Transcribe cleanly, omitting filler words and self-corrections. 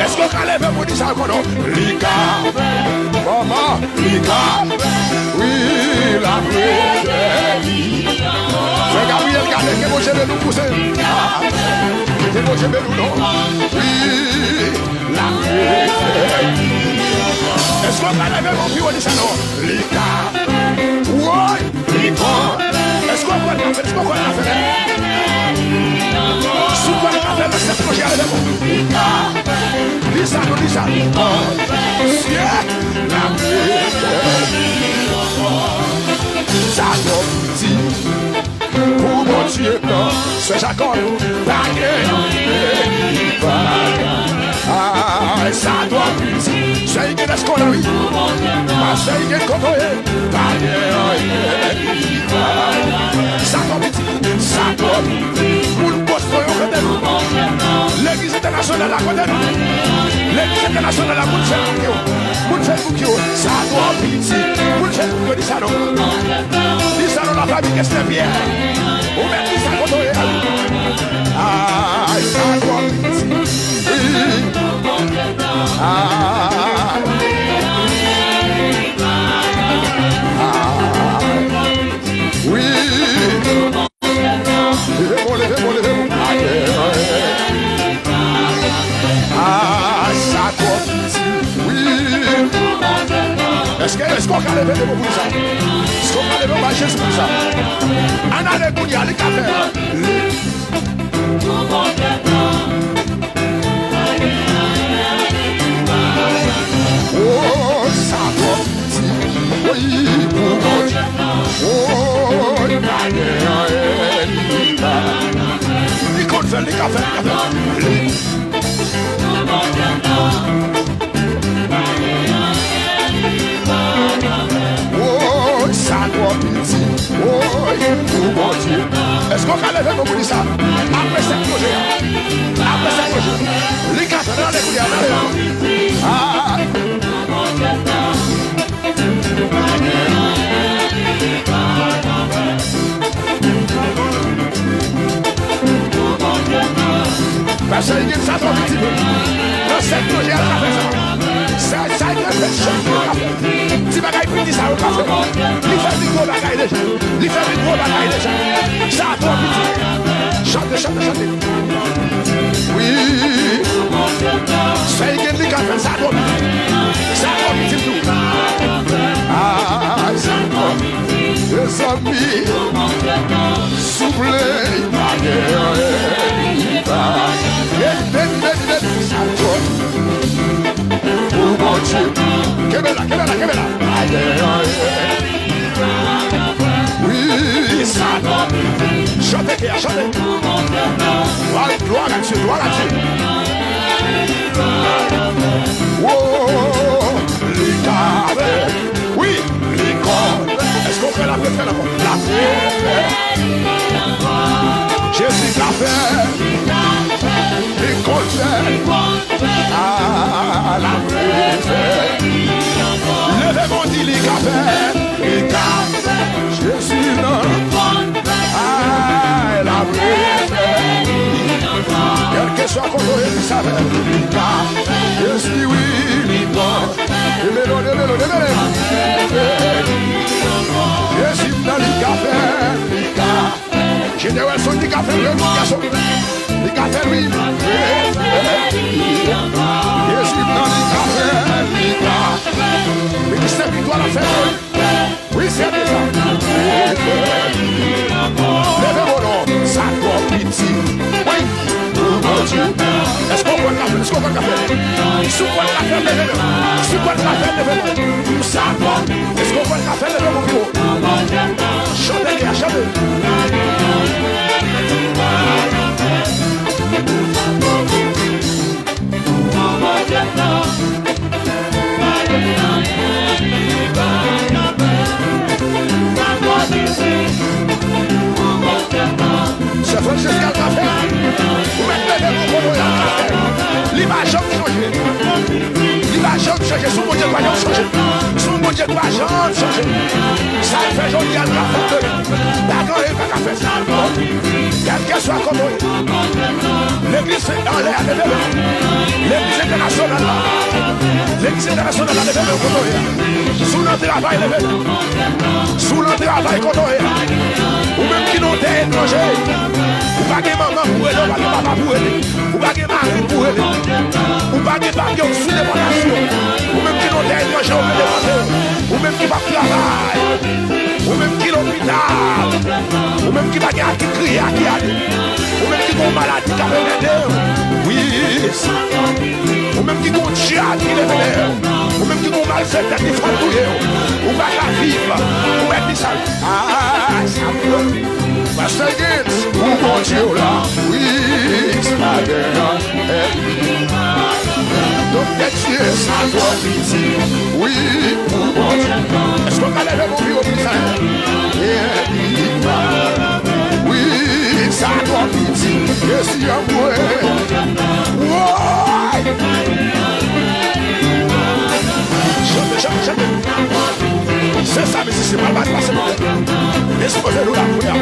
Est-ce qu'on a levé pour dire ça encore non? Liga, maman, Liga, oui, la préférée. C'est Gabriel Gade qui est de nous pousser. C'est mon de nous non? Oui, la préférée. Est-ce qu'on a levé pour dire ça non? Liga, oui, Liga. Est-ce qu'on a fait? Est-ce qu'on a fait? Super café, mais c'est projet avec vous. Lisa, Lisa. La ça petit. Pour mon Dieu, c'est Jacob. Ah, ça doit petit. C'est une escolaire. C'est une cocotte. Ça doit petit. Ça doit petit. L'église internationale à côté de nous. L'église internationale à côté de nous. Ça doit petit. Vous le faites pour dire ça non. Dis ça dans la famille, qu'est-ce que c'est bien. Ou même dis ça quand on est à nous. Ah, ça doit petit. Ah. Oui. Levez-moi. Ah, ça doit oui. Est-ce qu'on a levé le mot pour ça? Est-ce qu'on a levé le Jésus pour ça? En alléluia, les cafés. Oh, ça doit oui, pour mon Dieu. Oh, il compte faire les cafés. Oh, ça doit petit. Oh, pour mon Dieu. Est-ce qu'on a levé pour dire ça? Après cette projet. Les cafés dans les couilles. Ah. Parce qu'il y a ça trop petit peu. Dans cette projet à travers ça. Ça y est, fait si bagaille pris ça au café. Il fait du gros bagaille déjà. Ça trop petit. Chantez. Oui. Ça y est, les cafés, ça trop petit. Ça trop petit tout. Ah, ça trop petit. Les amis. Soufflez. Oh mon Dieu, que bella. Oui, ça chantez. Gloire là-dessus. Oh, les cafés. Oui, les corps. Est-ce qu'on fait la préférée? La préférée. Jésus l'a fait. Les conseils. Ah, la préférée. Levez mon dit les cafés. Jésus là. Ah, la préférée. Génération du café, le garçon, le café, oui. Jésus dans le café, oui, c'est victoire la fête, oui, c'est déjà. Levez-moi non, ça doit pitié, oui, mon Dieu. Est-ce qu'on voit le café, est-ce qu'on voit le café? Sous quoi le café, levez-moi, sous quoi le café, levez-moi, ça doit, est-ce qu'on voit le café, levez-moi, chantez, chantez. C'est Francis qui a fait. Vous mettez les mots pour l'image a changé. L'image a changé. Son bon Dieu va changer. Son bon Dieu va changer. Ça fait joli à la fête. D'accord, il va faire ça. Quel que soit comme l'église est dans l'air. L'église internationale. L'église internationale. Sous le travail. Sous le travail qu'on a. Ou même qui n'ont été étrangers. Ou pas de maman pour elle, ou pas de papa pour elle. Ou pas de mari pour elle. Ou pas de papier sous déportation. Ou même qui n'ont été étrangers, ou même qui va travailler. Ou même qui l'hôpital. Ou même qui va qui crier, qui a dit. Ou même qui ont maladie, qui a fait oui. Ou même qui ont chien, qui les fait. Ou même qui ont mal fait, qui font tout. Ou pas la vivre. Ou même qui ça. Ah, ça peut. Pastor Gates, who wants you là? Oui, c'est pas bien. Donc, yes, ça doit pitié. Oui, who wants you? Est-ce qu'on va lever mon vieux au oui, ça doit pitié. Yes, il y a moi. Chante. C'est ça, mais c'est pas mal, c'est pas mal. Exposez-nous la prière.